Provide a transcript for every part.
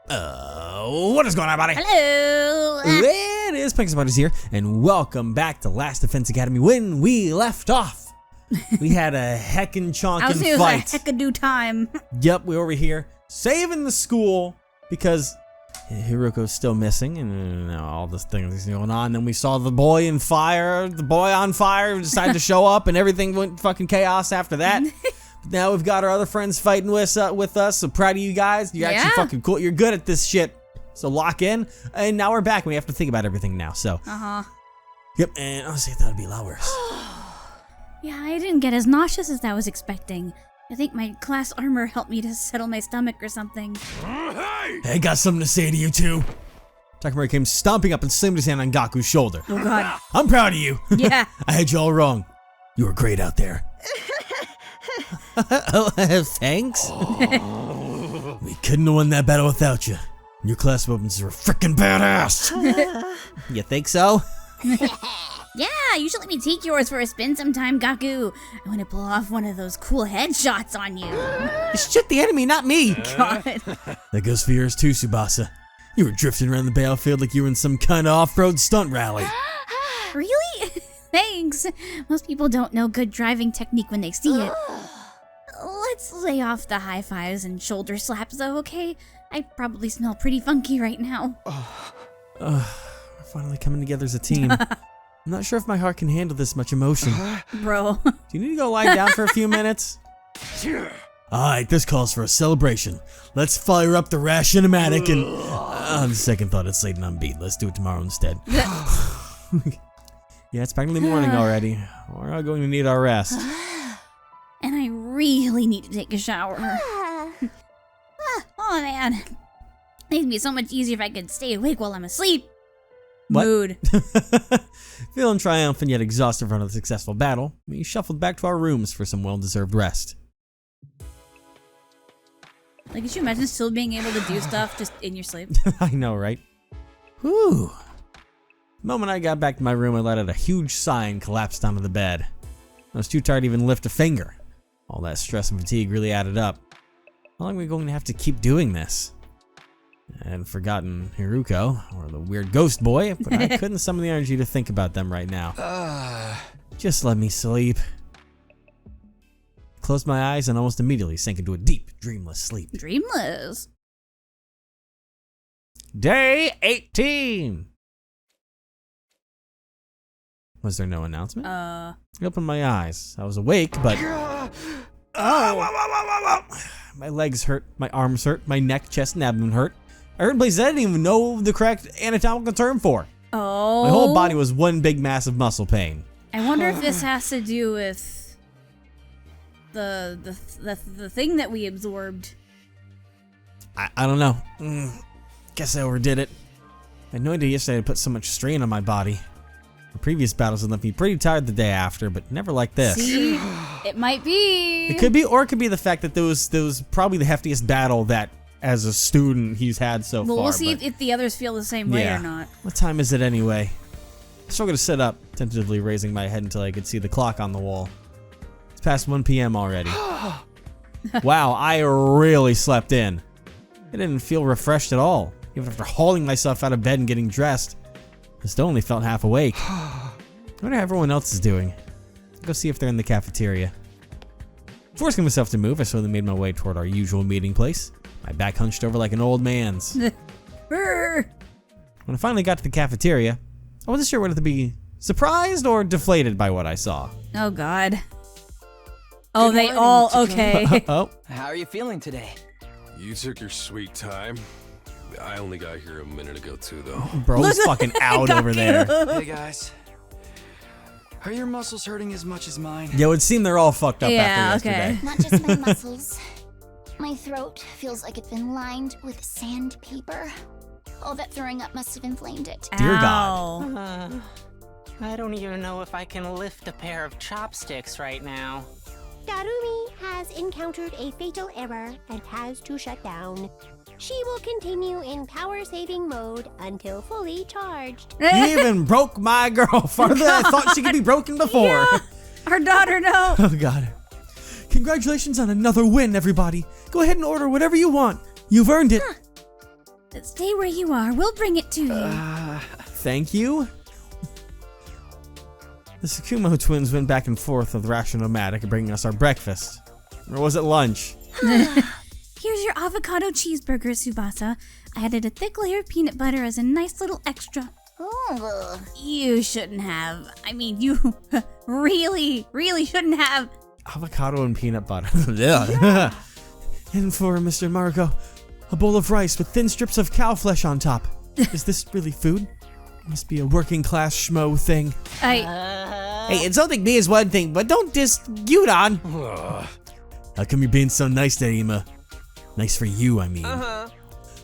What is going on, buddy? Hello. It is Pinksbuddies here, and welcome back to Last Defense Academy. When we left off, we had a heckin' chonkin' fight. A heck-a-do time. Yep, we were over here saving the school because Hiruko's still missing, and all this thing is going on. Then we saw the boy on fire decided to show up, and everything went fucking chaos after that. Now we've got our other friends fighting with us, so proud of you guys. You're actually fucking cool. You're good at this shit. So lock in. And now we're back, and we have to think about everything now, so. Yep, and honestly, I thought it'd be a lot worse. Yeah, I didn't get as nauseous as I was expecting. I think my class armor helped me to settle my stomach or something. Hey, I got something to say to you, too. Takamura came stomping up and slammed his hand on Gaku's shoulder. Oh, God. I'm proud of you. Yeah. I had you all wrong. You were great out there. Thanks. We couldn't have won that battle without you. Your class weapons are frickin' badass. You think so? Yeah, you should let me take yours for a spin sometime, Gaku. I want to pull off one of those cool headshots on you. Shit the enemy, not me. God. That goes for yours too, Tsubasa. You were drifting around the battlefield like you were in some kind of off-road stunt rally. Really? Thanks. Most people don't know good driving technique when they see it. Let's lay off the high fives and shoulder slaps, though, okay? I probably smell pretty funky right now. We're finally coming together as a team. I'm not sure if my heart can handle this much emotion. Bro. Do you need to go lie down for a few minutes? Alright, this calls for a celebration. Let's fire up the Rationomatic and... on second thought, it's late and I'm beat. Let's do it tomorrow instead. Yeah, it's practically morning already. We're all going to need our rest. And I really need to take a shower. Oh man. It'd be so much easier if I could stay awake while I'm asleep. What? Mood. Feeling triumphant yet exhausted from a successful battle, we shuffled back to our rooms for some well-deserved rest. Like, could you imagine still being able to do stuff just in your sleep? I know, right? Whew. The moment I got back to my room, I let out a huge sigh and collapsed onto the bed. I was too tired to even lift a finger. All that stress and fatigue really added up. How long are we going to have to keep doing this? I had forgotten Hiruko, or the weird ghost boy, but I couldn't summon the energy to think about them right now. Just let me sleep. I closed my eyes and almost immediately sank into a deep, dreamless sleep. Dreamless. Day 18! Was there no announcement? I opened my eyes. I was awake, but... My legs hurt, my arms hurt, my neck, chest, and abdomen hurt. I heard places I didn't even know the correct anatomical term for. Oh. My whole body was one big massive muscle pain. I wonder if this has to do with the thing that we absorbed. I don't know. Guess I overdid it. I had no idea yesterday I'd put so much strain on my body. The previous battles had left me pretty tired the day after, but never like this. See, it might be. It could be, or it could be the fact that there was probably the heftiest battle that, as a student, he's had so far. Well, we'll see if the others feel the same way or not. What time is it anyway? I struggled to sit up, tentatively raising my head until I could see the clock on the wall. It's past 1 p.m. already. Wow, I really slept in. I didn't feel refreshed at all, even after hauling myself out of bed and getting dressed. I still only felt half awake. I wonder how everyone else is doing. I'll go see if they're in the cafeteria. Forcing myself to move, I slowly made my way toward our usual meeting place, my back hunched over like an old man's. When I finally got to the cafeteria, I wasn't sure whether to be surprised or deflated by what I saw. Oh God. Oh, they all, okay. Oh. How are you feeling today? You took your sweet time. I only got here a minute ago too, though. Bro's fucking out over there. Hey guys. Are your muscles hurting as much as mine? Yeah, it would seem they're all fucked up after yesterday. Not just my muscles. My throat feels like it's been lined with sandpaper. All that throwing up must have inflamed it. Dear God. I don't even know if I can lift a pair of chopsticks right now. Darumi has encountered a fatal error and has to shut down. She will continue in power-saving mode until fully charged. You even broke my girl farther than I thought she could be broken before. Yeah. Our daughter, no. Oh God. Congratulations on another win, everybody. Go ahead and order whatever you want. You've earned it. Stay where you are. We'll bring it to you. Thank you. The Sakumo twins went back and forth with Rationomatic bringing us our breakfast. Or was it lunch? Here's your avocado cheeseburger, Tsubasa. I added a thick layer of peanut butter as a nice little extra. Ooh. You shouldn't have. I mean, you really shouldn't have. Avocado and peanut butter. Yeah. And for Mr. Marco, a bowl of rice with thin strips of cow flesh on top. Is this really food? It must be a working class schmo thing. Hey, insulting me is one thing, but don't diss Gyudon. How come you're being so nice to Ima? Nice for you, I mean. I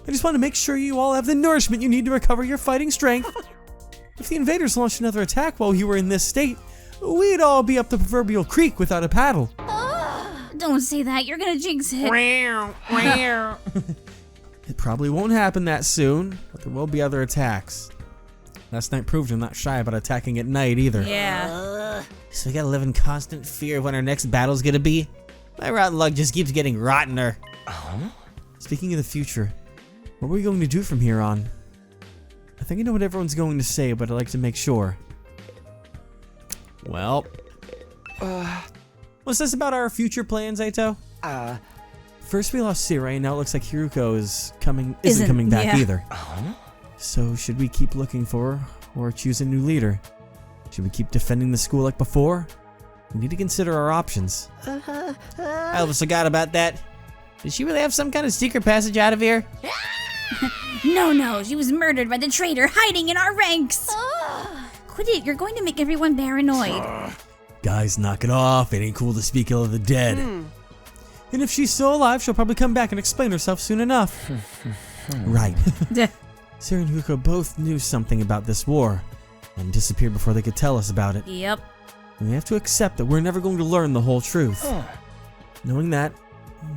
just want to make sure you all have the nourishment you need to recover your fighting strength. If the invaders launched another attack while you were in this state, we'd all be up the proverbial creek without a paddle. Don't say that. You're gonna jinx it. It probably won't happen that soon, but there will be other attacks. Last night proved I'm not shy about attacking at night either. Yeah. So we gotta live in constant fear of when our next battle's gonna be? My rotten luck just keeps getting rottener. Speaking of the future, what are we going to do from here on? I think I know what everyone's going to say, but I'd like to make sure. Well, what's this about our future plans, Aito? First we lost Sirai, and now it looks like Hiruko isn't coming back yeah. either. So should we keep looking for her, or choose a new leader? Should we keep defending the school like before? We need to consider our options. I almost forgot about that. Did she really have some kind of secret passage out of here? No. She was murdered by the traitor hiding in our ranks. Quit it. You're going to make everyone paranoid. Guys, knock it off. It ain't cool to speak ill of the dead. And if she's still alive, she'll probably come back and explain herself soon enough. Right. Sarah and Hiruko both knew something about this war and disappeared before they could tell us about it. Yep. And we have to accept that we're never going to learn the whole truth. Knowing that,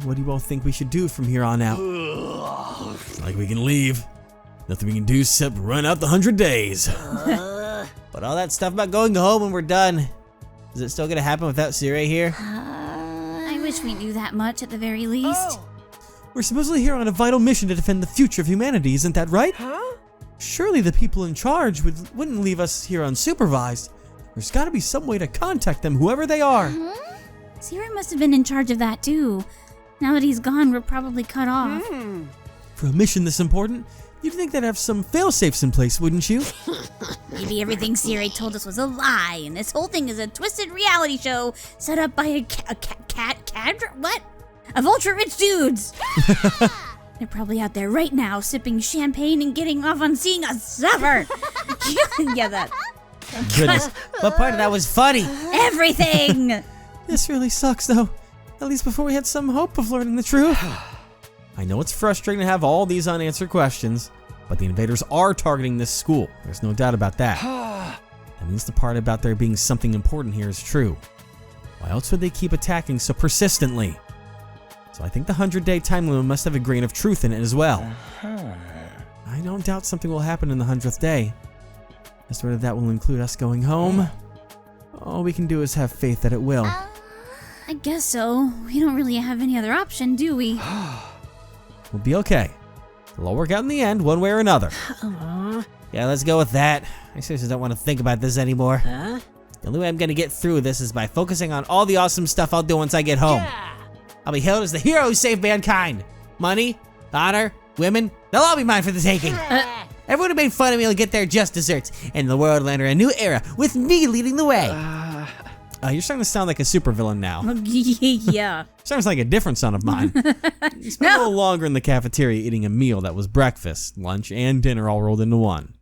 what do you all think we should do from here on out? Like we can leave. Nothing we can do except run out the 100 days. But all that stuff about going home when we're done, is it still gonna happen without Sirai here? I wish we knew that much at the very least. We're supposedly here on a vital mission to defend the future of humanity, isn't that right? Surely the people in charge wouldn't leave us here unsupervised. There's gotta be some way to contact them, whoever they are. Siri must have been in charge of that too. Now that he's gone, we're probably cut off. For a mission this important, you'd think they'd have some fail-safes in place, wouldn't you? Maybe everything Siri told us was a lie, and this whole thing is a twisted reality show set up by of ultra-rich dudes. They're probably out there right now sipping champagne and getting off on seeing us suffer. Yeah, that. Goodness, what part of that was funny? Everything! This really sucks, though. At least before we had some hope of learning the truth. I know it's frustrating to have all these unanswered questions, but the invaders are targeting this school. There's no doubt about that. That means the part about there being something important here is true. Why else would they keep attacking so persistently? So I think the 100-day time limit must have a grain of truth in it as well. I don't doubt something will happen in the 100th day. As to whether that will include us going home, all we can do is have faith that it will. I guess so. We don't really have any other option, do we? We'll be okay. It'll all work out in the end, one way or another. Yeah, let's go with that. I seriously don't want to think about this anymore. The only way I'm gonna get through this is by focusing on all the awesome stuff I'll do once I get home. I'll be hailed as the hero who saved mankind. Money, honor, women, they'll all be mine for the taking. Everyone who made fun of me will get their just desserts, and the world will enter a new era with me leading the way. You're starting to sound like a supervillain now. Yeah. Sounds like a different son of mine. You spent a little longer in the cafeteria eating a meal that was breakfast, lunch, and dinner all rolled into one.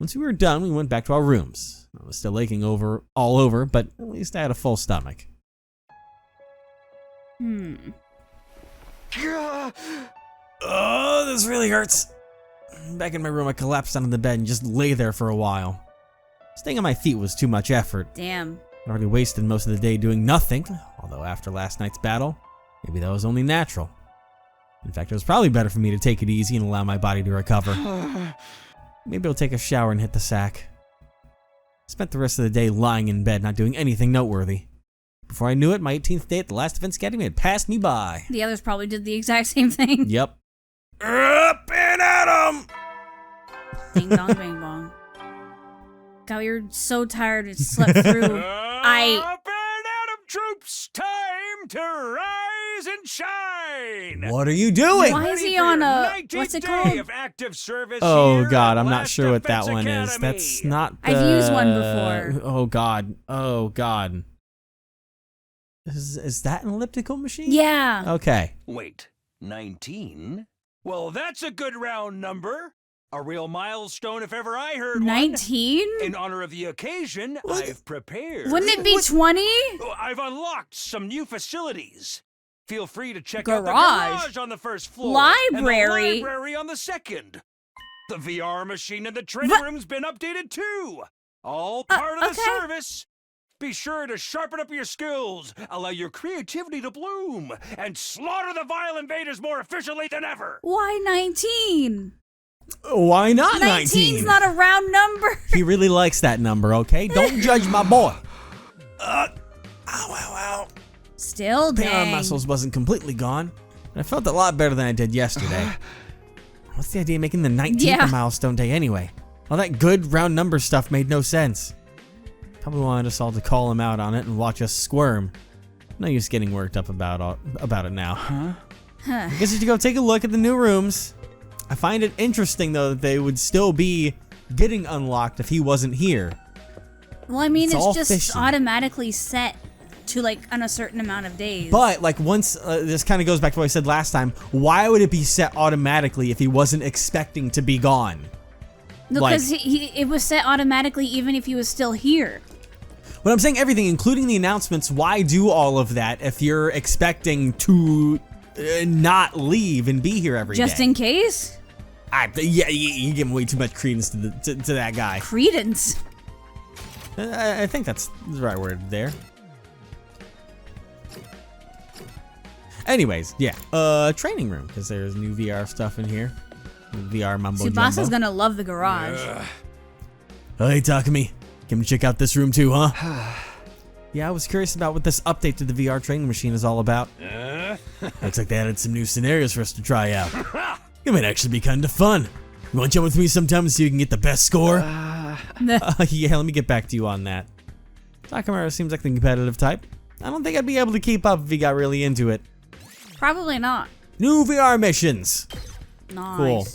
Once we were done, we went back to our rooms. I was still aching all over, but at least I had a full stomach. Oh, this really hurts. Back in my room, I collapsed onto the bed and just lay there for a while. Staying on my feet was too much effort. Damn. I already wasted most of the day doing nothing, although after last night's battle, maybe that was only natural. In fact, it was probably better for me to take it easy and allow my body to recover. Maybe I'll take a shower and hit the sack. Spent the rest of the day lying in bed, not doing anything noteworthy. Before I knew it, my 18th day at the last Defense Academy had passed me by. The others probably did the exact same thing. Yep. Up and at 'em! Ding dong bing bong. God, you're so tired and slept through. Up and Adam troops, time to rise and shine. What are you doing? Why is Ready he for on your a 19th what's it day called? of active service Oh here God, at I'm not Last sure what that Defense one is. Academy. That's not the... I've used one before. Oh God. Oh God. Is that an elliptical machine? Yeah. Okay. Wait, 19? Well, that's a good round number. A real milestone if ever I heard one. 19? In honor of the occasion, I've prepared. Wouldn't it be 20? I've unlocked some new facilities. Feel free to check Garage? out the garage on the first floor. Library? And the library on the second. The VR machine in the training room's been updated too. All part of the okay. service. Be sure to sharpen up your skills, allow your creativity to bloom, and slaughter the vile invaders more efficiently than ever. Why 19? Why not 19? 19's not a round number. He really likes that number, okay? Don't judge my boy. Ow, ow, ow. Still, Pain on dang. muscles wasn't completely gone, and I felt a lot better than I did yesterday. What's the idea of making the 19th Yeah. a milestone day anyway? All that good round number stuff made no sense. Probably wanted us all to call him out on it and watch us squirm. No use getting worked up about it now. I guess you should go take a look at the new rooms. I find it interesting though that they would still be getting unlocked if he wasn't here. Well, I mean, It's all it's just fishy. automatically set to like on a certain amount of days. But like once this kind of goes back to what I said last time, why would it be set automatically if he wasn't expecting to be gone? because it was set automatically even if he was still here. When I'm saying everything, including the announcements, why do all of that if you're expecting to not leave and be here every day? Just in case? Yeah, you give way too much credence to that guy. Credence. I think that's the right word there. Anyways, yeah, training room, because there's new VR stuff in here. VR mumbo jumbo. Tsubasa's gonna love the garage. Hey, Takumi, can we check out this room too, huh? Yeah, I was curious about what this update to the VR training machine is all about. Looks like they added some new scenarios for us to try out. It might actually be kind of fun. You want to jump with me sometime so you can get the best score? Yeah, let me get back to you on that. Takamura seems like the competitive type. I don't think I'd be able to keep up if he got really into it. Probably not. New VR missions. Nice. Cool.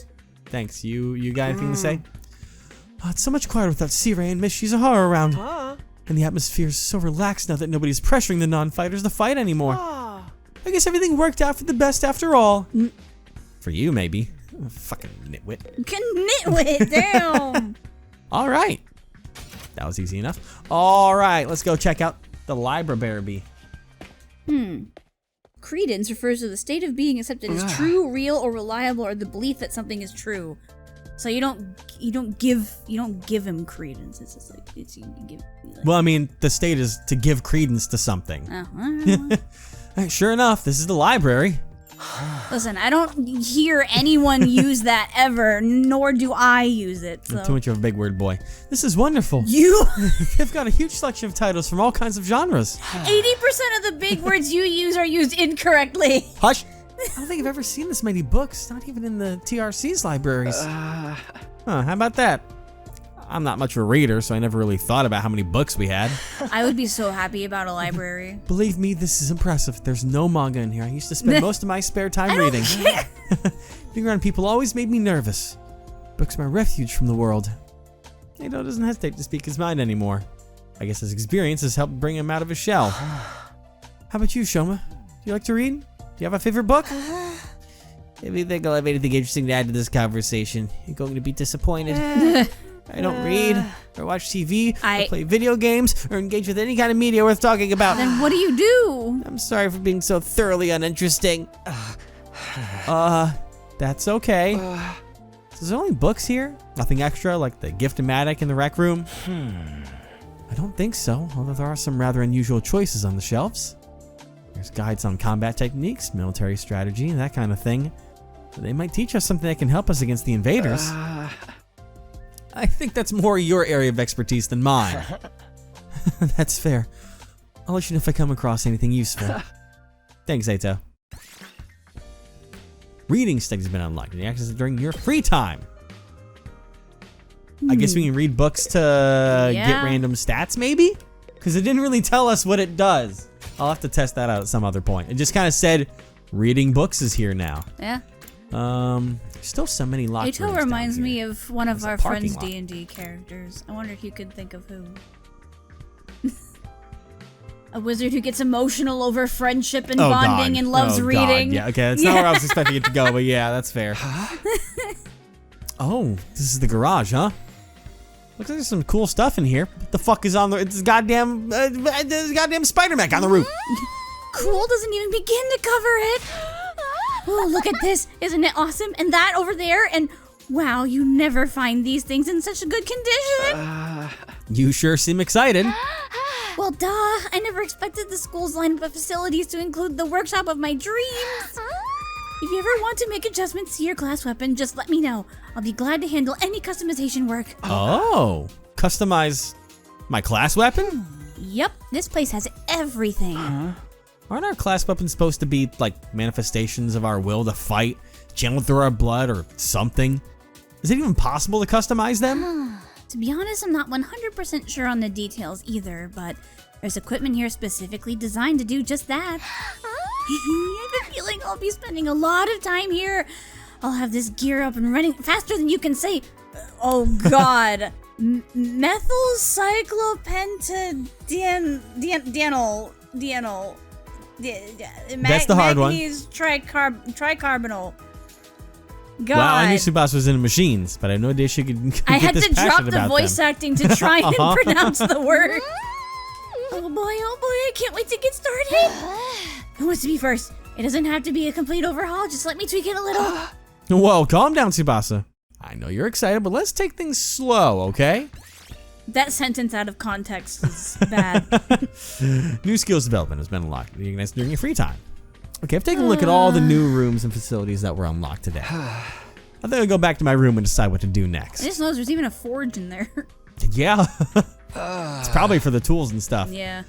Thanks. You got anything to say? Oh, it's so much quieter without Sea-Ray and Miss Shizuhara around. And the atmosphere is so relaxed now that nobody's pressuring the non-fighters to fight anymore. I guess everything worked out for the best after all. For you, maybe. Fucking nitwit. Nitwit, damn. All right. That was easy enough. All right, let's go check out the library. Credence refers to the state of being accepted as true, real, or reliable, or the belief that something is true. So you don't give him credence. It's just like you give. Like, Well, I mean, the state is to give credence to something. Sure enough, this is the library. Listen, I don't hear anyone use that ever, nor do I use it. So. Too much of a big word, boy. This is wonderful. You. They've got a huge selection of titles from all kinds of genres. 80% of the big words you use are used incorrectly. Hush! I don't think I've ever seen this many books, not even in the TRC's libraries. How about that? I'm not much of a reader, so I never really thought about how many books we had. I would be so happy about a library. Believe me, this is impressive. There's no manga in here. I used to spend most of my spare time reading. Being around people always made me nervous. Books are my refuge from the world. Nato doesn't hesitate to speak his mind anymore. I guess his experience has helped bring him out of his shell. How about you, Shoma? Do you like to read? Do you have a favorite book? If you think I'll have anything interesting to add to this conversation, you're going to be disappointed. I don't read, or watch TV, or play video games, or engage with any kind of media worth talking about. Then what do you do? I'm sorry for being so thoroughly uninteresting. That's okay. So is there only books here? Nothing extra, like the Gift-O-Matic in the rec room? I don't think so, although there are some rather unusual choices on the shelves. There's guides on combat techniques, military strategy, that kind of thing. They might teach us something that can help us against the invaders. I think that's more your area of expertise than mine. That's fair. I'll let you know if I come across anything useful. Thanks, Ato. Reading studies have been unlocked. You can access it during your free time. I guess we can read books to get Yeah. random stats, maybe? Because it didn't really tell us what it does. I'll have to test that out at some other point. It just kind of said reading books is here now. Yeah. Still so many locked rooms Ato down reminds here. me of one of There's a our parking friends' lot. D&D characters. I wonder if you could think of who. A wizard who gets emotional over friendship and Oh, bonding God. and loves Oh, God. reading. Yeah, okay, that's not where I was expecting it to go, but yeah, that's fair. Oh, this is the garage, huh? Looks like there's some cool stuff in here. What the fuck is on the? It's goddamn Spider-Man on the roof. Cool doesn't even begin to cover it. Oh, look at this. Isn't it awesome? And that over there. And wow, you never find these things in such a good condition. You sure seem excited. Well, duh. I never expected the school's lineup of facilities to include the workshop of my dreams. If you ever want to make adjustments to your class weapon, just let me know. I'll be glad to handle any customization work. Oh, customize my class weapon? Yep, this place has everything. Aren't our class weapons supposed to be like manifestations of our will to fight, channeled through our blood or something? Is it even possible to customize them? To be honest, I'm not 100% sure on the details either, but there's equipment here specifically designed to do just that. I have a feeling I'll be spending a lot of time here. I'll have this gear up and running faster than you can say. Oh God. Methyl cyclopentadienol. That's the hard one. Manganese tricarbonyl. God. Wow, I knew Tsubasa was into machines, but I had no idea she could get I had this to drop passionate the about voice them. acting to try and pronounce the word. Oh boy, I can't wait to get started. Who wants to be first? It doesn't have to be a complete overhaul, just let me tweak it a little. Whoa, calm down, Tsubasa. I know you're excited, but let's take things slow, okay? That sentence out of context is bad. New skills development has been unlocked during your free time. Okay, I've taken a look at all the new rooms and facilities that were unlocked today. I think I'll go back to my room and decide what to do I next. just noticed there's even a forge in there. Yeah. It's probably for the tools and stuff. Yeah.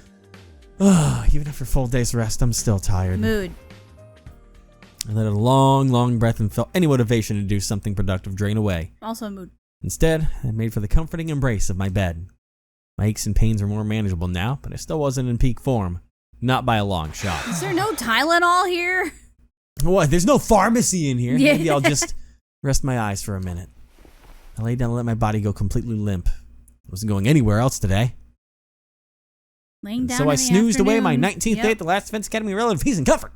Even after a full day's rest, I'm still tired. Mood. I let a long breath and felt any motivation to do something productive drain away. Also mood. Instead, I made for the comforting embrace of my bed. My aches and pains were more manageable now, but I still wasn't in peak form. Not by a long shot. Is there no Tylenol here? What? There's no pharmacy in here. Yeah. Maybe I'll just rest my eyes for a minute. I laid down and let my body go completely limp. I wasn't going anywhere else today. Laying down So in I the snoozed away my afternoon. 19th day at the last Defense Academy relative peace and comfort.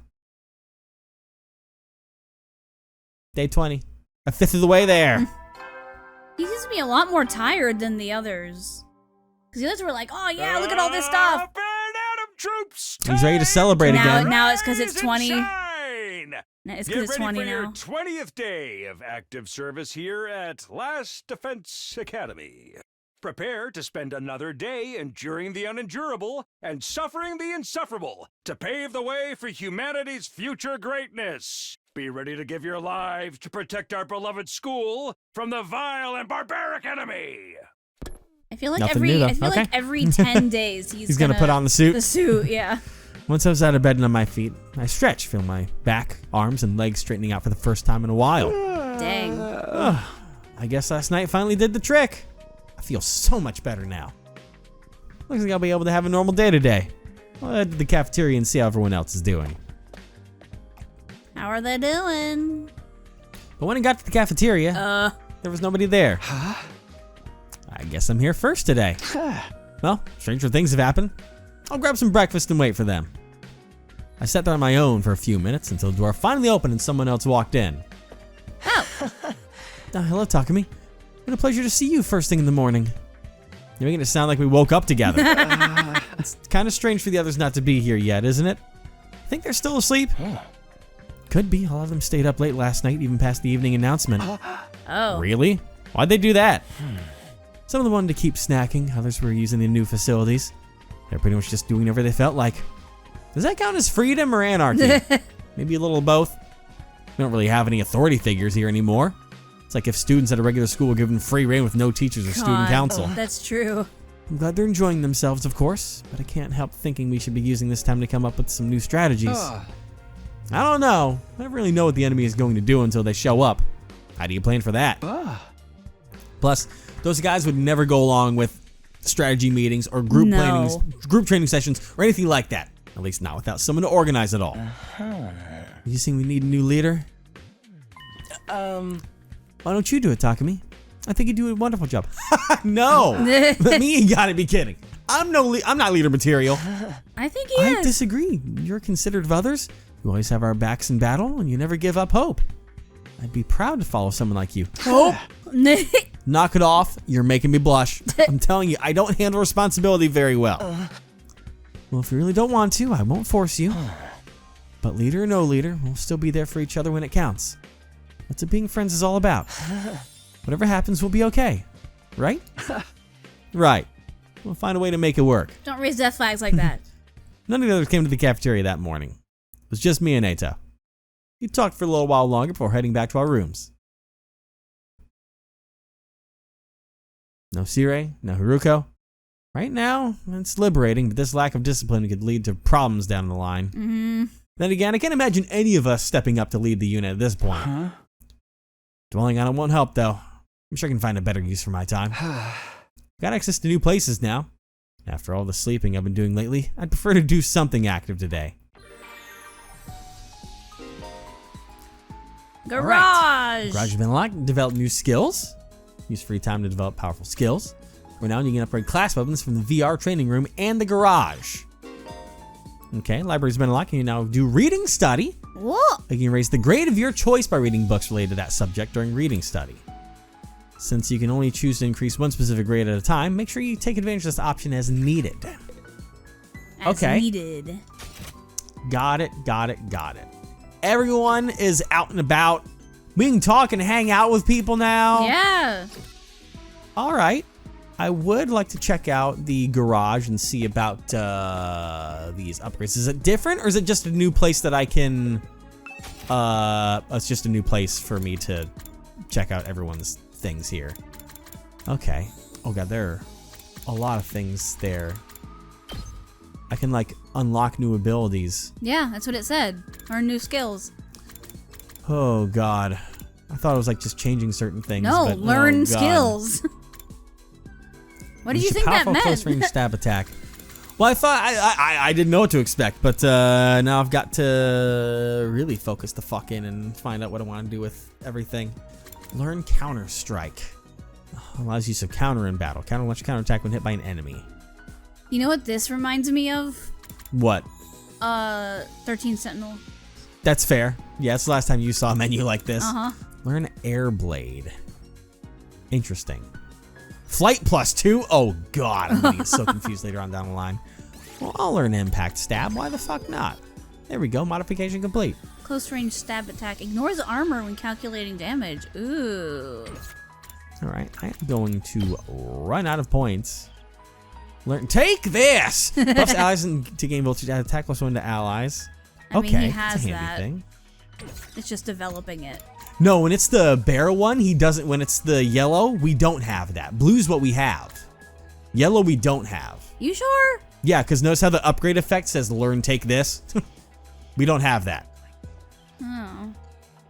Day 20. A fifth of the way there. He seems to be a lot more tired than the others. Because the others were like, oh yeah, look at all this stuff. Burn Atom troops! He's ready to celebrate Now- again. now it's 'cause it's Rise 20. and shine! It's Get because it's ready 20 for your now. 20th day of active service here at Last Defense Academy. Prepare to spend another day enduring the unendurable and suffering the insufferable to pave the way for humanity's future greatness. Be ready to give your lives to protect our beloved school from the vile and barbaric enemy. I feel like Nothing every new, though. I feel Okay. like every 10 days he's gonna put on the suit. The suit, yeah. Once I was out of bed and on my feet, I stretched, feel my back, arms, and legs straightening out for the first time in a while. Dang. I guess last night finally did the trick. I feel so much better now. Looks like I'll be able to have a normal day today. I'll head to the cafeteria and see how everyone else is doing. How are they doing? But when I got to the cafeteria, there was nobody there. I guess I'm here first today. Well, stranger things have happened. I'll grab some breakfast and wait for them. I sat there on my own for a few minutes until the door finally opened and someone else walked in. Oh. Hello, Takumi. What a pleasure to see you first thing in the morning. You're making it sound like we woke up together. It's kind of strange for the others not to be here yet, isn't it? I think they're still asleep. Could be. All of them stayed up late last night, even past the evening announcement. Oh. Really? Why'd they do that? Some of them wanted to keep snacking. Others were using the new facilities. They're pretty much just doing whatever they felt like. Does that count as freedom or anarchy? Maybe a little of both. We don't really have any authority figures here anymore. It's like if students at a regular school were given free reign with no teachers or student God, council. That's true. I'm glad they're enjoying themselves, of course, but I can't help thinking we should be using this time to come up with some new strategies. I don't know. I never really know what the enemy is going to do until they show up. How do you plan for that? Plus, Those guys would never go along with strategy meetings or group training sessions or anything like that. At least not without someone to organize it all. You think we need a new leader? Why don't you do it, Takumi? I think you do a wonderful job. No, me, you gotta be kidding. I'm not leader material. I think he is. I disagree. You're considerate of others. You always have our backs in battle, and you never give up hope. I'd be proud to follow someone like you. Hope? Knock it off. You're making me blush. I'm telling you, I don't handle responsibility very well. Well, if you really don't want to, I won't force you. But leader or no leader, we'll still be there for each other when it counts. That's what being friends is all about. Whatever happens, we'll be okay. Right? Right. We'll find a way to make it work. Don't raise death flags like that. None of the others came to the cafeteria that morning. It was just me and Eito. We talked for a little while longer before heading back to our rooms. No Sirei, no Haruko. Right now, it's liberating, but this lack of discipline could lead to problems down the line. Then again, I can't imagine any of us stepping up to lead the unit at this point. Dwelling on it won't help, though. I'm sure I can find a better use for my time. Got access to new places now. After all the sleeping I've been doing lately, I'd prefer to do something active today. Garage! Garage has been unlocked. Develop new skills. Use free time to develop powerful skills. For now, you can upgrade class weapons from the VR training room and the garage. Okay, library's been unlocked. You can now do reading study. What? You can raise the grade of your choice by reading books related to that subject during reading study. Since you can only choose to increase one specific grade at a time, make sure you take advantage of this option as needed. As needed. Got it. Everyone is out and about. We can talk and hang out with people now. Yeah. All right. I would like to check out the garage and see about these upgrades. Is it different, or is it just a new place that I can... it's just a new place for me to check out everyone's things here. Okay. Oh god, there are a lot of things there. I can, like, unlock new abilities. Yeah, that's what it said. Learn new skills. Oh god. I thought it was, like, just changing certain things. No, but, learn skills. What did you think that meant? Close range stab attack. Well, I thought I didn't know what to expect, but now I've got to really focus the fuck in and find out what I want to do with everything. Learn counter strike. Allows use of counter in battle. Counter launch counter attack when hit by an enemy. You know what this reminds me of? What? 13 Sentinel. That's fair. Yeah, it's the last time you saw a menu like this. Learn air blade. Interesting. Flight +2? Oh god, I'm gonna get so confused later on down the line. Well, I'll learn impact stab. Why the fuck not? There we go, modification complete. Close range stab attack. Ignores armor when calculating damage. Ooh. Alright, I am going to run out of points. Take this! Buffs allies to gain voltage, add attack +1 to allies. I mean, okay, he has it's a handy that. thing. It's just developing it. No, when it's the bear one, he doesn't. When it's the yellow, we don't have that. Blue's what we have. Yellow, we don't have. You sure? Yeah, because notice how the upgrade effect says learn take this? We don't have that. Oh.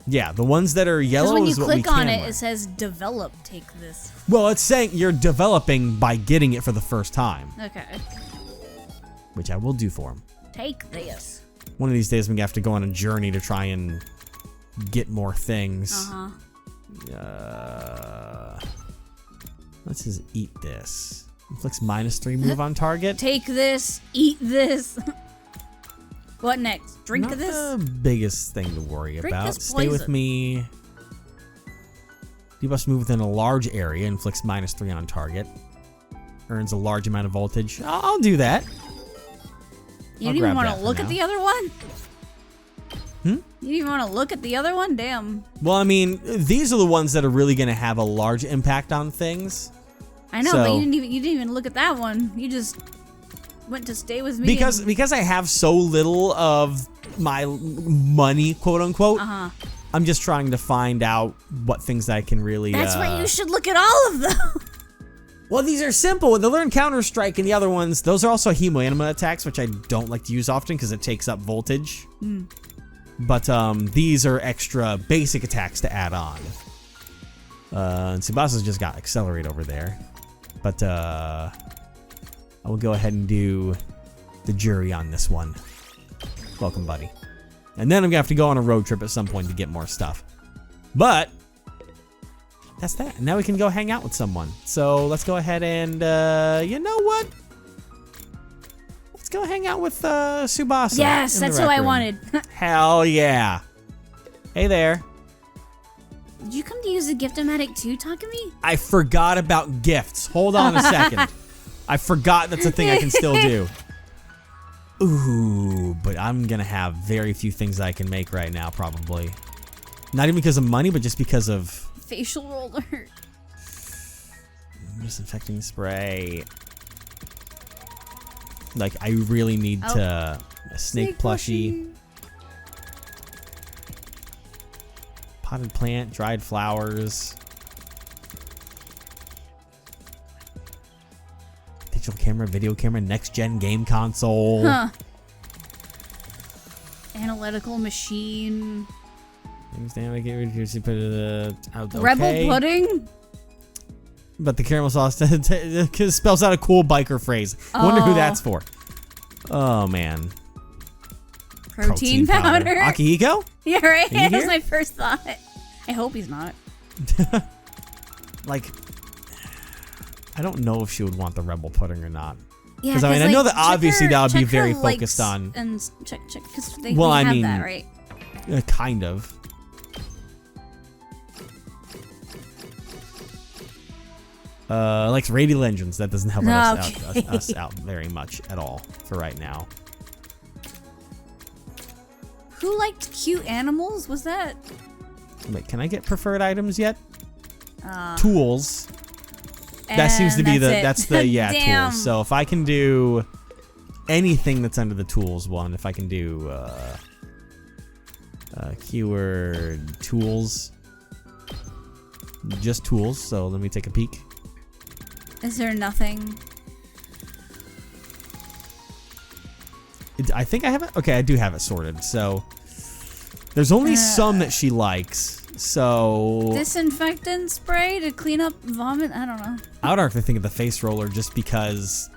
Yeah, the ones that are yellow is what we can Because when you click on it, learn. it says develop, take this. Well, it's saying you're developing by getting it for the first time. Okay. Which I will do for him. Take this. One of these days, I'm going to have to go on a journey to try and get more things. Let's just eat this. Inflicts -3 move on target. Take this. Eat this. What next? Drink Not this? the biggest thing to worry Drink about. this Stay with poison. me. You must move within a large area. Inflicts -3 on target. Earns a large amount of voltage. I'll do that. You I'll didn't even grab want that to for look at now. the other one? Hmm? You didn't even want to look at the other one? Damn. Well, I mean, these are the ones that are really going to have a large impact on things. I know, but So- you didn't even look at that one. You just went to stay with me. Because I have so little of my money, quote unquote. I'm just trying to find out what things I can really. That's why you should look at all of them. Well, these are simple. The learn counter strike and the other ones, those are also hemoanima attacks, which I don't like to use often because it takes up voltage. But these are extra basic attacks to add on. And Tsubasa's just got Accelerate over there. But I will go ahead and do the jury on this one. Welcome, buddy. And then I'm gonna have to go on a road trip at some point to get more stuff. But that's that. Now we can go hang out with someone. So let's go ahead and you know what? Let's go hang out with Tsubasa. Yes, that's who I wanted. Hell yeah. Hey there. Did you come to use the Gift-O-Matic too, Takumi? I forgot about gifts. Hold on a second. I forgot that's a thing I can still do. Ooh, but I'm gonna have very few things I can make right now, probably. Not even because of money, but just because of Facial roller. disinfecting spray. Like, I really need to a snake plushie. Potted plant, dried flowers. Digital camera, video camera, next gen game console. Huh. Analytical machine. Rebel pudding? But the caramel sauce spells out a cool biker phrase. I wonder who that's for. Oh, man. Protein powder. Akihiko? Yeah, right? Are you That was here? my first thought. I hope he's not. Like, I don't know if she would want the rebel pudding or not. Yeah, Because I know that check obviously her- that would be check very her focused likes on. And check, because they, Well, they I have mean, that, right? Kind of. Likes Radial Engines. That doesn't help us out very much at all for right now. Who liked cute animals? Was that? Wait, can I get preferred items yet? Tools. That seems to be And that's the Damn. tools. So if I can do anything that's under the tools one, if I can do keyword tools, just tools. So let me take a peek. Is there nothing? I think I have it. Okay, I do have it sorted. So there's only some that she likes. So Disinfectant spray to clean up vomit? I don't know. I would actually think of the face roller just because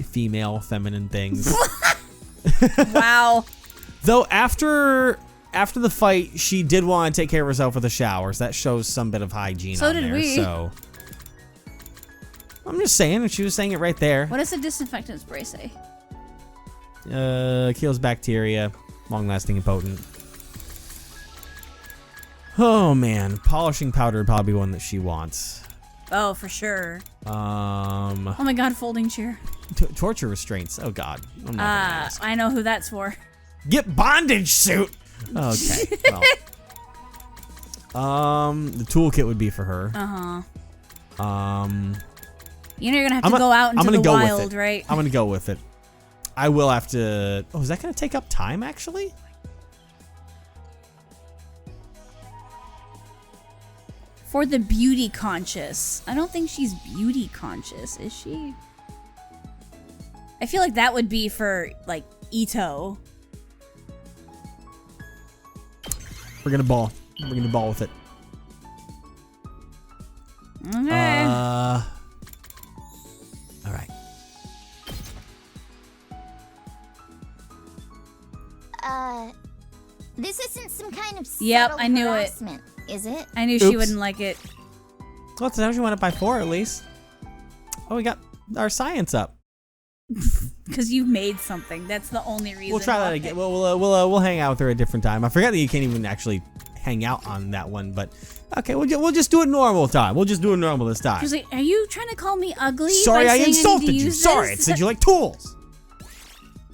female, feminine things. Wow. Though after the fight, she did want to take care of herself with the showers. That shows some bit of hygiene So on did there. we. So I'm just saying, she was saying it right there. What does the disinfectant spray say? Kills bacteria, long-lasting and potent. Oh man, polishing powder would probably be one that she wants. Oh, for sure. Oh Oh my god, folding chair. Torture restraints. Oh god, I'm not gonna ask. I know who that's for. Get bondage suit. Okay. Well. The toolkit would be for her. You know you're gonna have to go out into the wild, right? I'm gonna go with it. I will have to. Oh, is that gonna take up time actually? For the beauty conscious. I don't think she's beauty conscious, is she? I feel like that would be for, like, Ito. We're gonna ball. We're gonna ball with it. Okay. All right. This isn't some kind of Yep, subtle I knew it. harassment, is it? I knew she Oops. wouldn't like it. Well, that's how she went up by 4 at least. Oh, we got our science up. Because you made something. That's the only reason. We'll try that why. again. We'll hang out with her a different time. I forgot that you can't even actually hang out on that one, but okay, we'll just do it normal time. We'll just do it normal this time. She was like, "Are you trying to call me ugly?" Sorry, by I saying need to insulted you. use Sorry, I this?" said you like tools.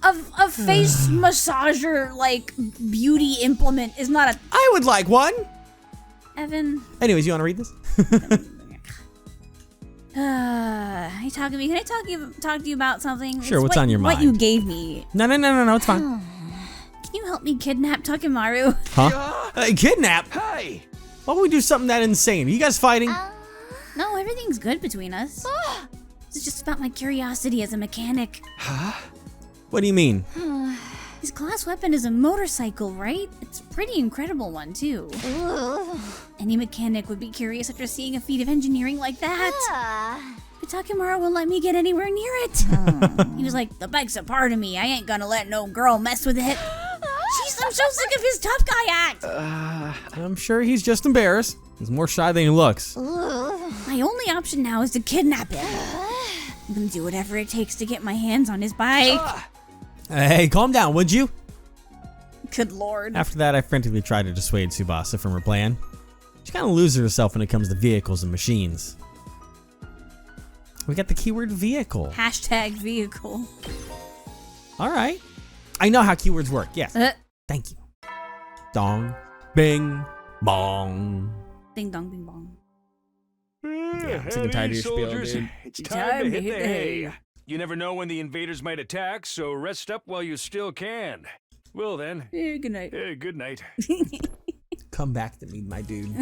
A face massager like beauty implement is not a I would like one. Evan. Anyways, you want to read this? Hey, talk to me. Can I talk to you about something? Sure, It's what's on your What you mind? gave me. No, it's fine. Can you help me kidnap Takemaru? Huh? Kidnap? Hey! Why would we do something that insane? Are you guys fighting? No, everything's good between us. It's just about my curiosity as a mechanic. What do you mean? You His class weapon is a motorcycle, right? It's a pretty incredible one, too. Ugh. Any mechanic would be curious after seeing a feat of engineering like that. Ah. But Takemura won't let me get anywhere near it. He was like, the bike's a part of me. I ain't gonna let no girl mess with it. Jeez, I'm so sick of his tough guy act. I'm sure he's just embarrassed. He's more shy than he looks. Ugh. My only option now is to kidnap him. I'm gonna do whatever it takes to get my hands on his bike. Hey, calm down, would you? Good lord. After that, I frantically tried to dissuade Tsubasa from her plan. She kind of loses herself when it comes to vehicles and machines. We got the keyword vehicle. Hashtag vehicle. All right. I know how keywords work. Yes. Thank you. Dong, bing, bong. Ding dong, ding bong. Yeah, I'm sick and tired of your spiel, soldiers. dude. It's time to hit the hay. You never know when the invaders might attack, so rest up while you still can. Well then, Good night. good night. Come back to me, my dude.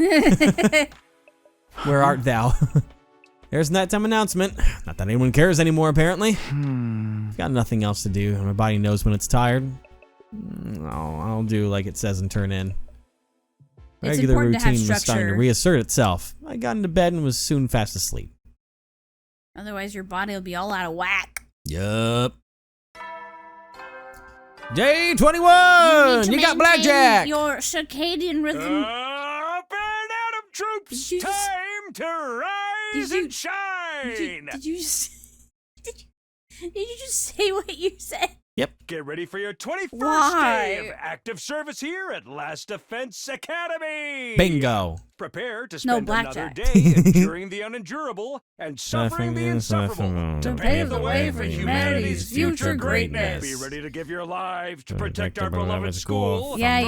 Where art thou? There's an nighttime announcement. Not that anyone cares anymore, apparently. Got nothing else to do, and my body knows when it's tired. I'll do like it says and turn in. It's Regular important to have routine was starting to structure. reassert itself. I got into bed and was soon fast asleep. Otherwise, your body will be all out of whack. Yup. Day 21! need to You got maintain blackjack! Your circadian rhythm. Up and Atom troops! Did you just- Time to rise Did you- and shine! Did you just say what you said? Get ready for your 21st Why? day of active service here at Last Defense Academy! Bingo. Prepare to No spend another blackjack. day enduring the unendurable and suffering the insufferable To pave the way for humanity's future greatness. Be ready to give your lives to protect our beloved school. Yeah.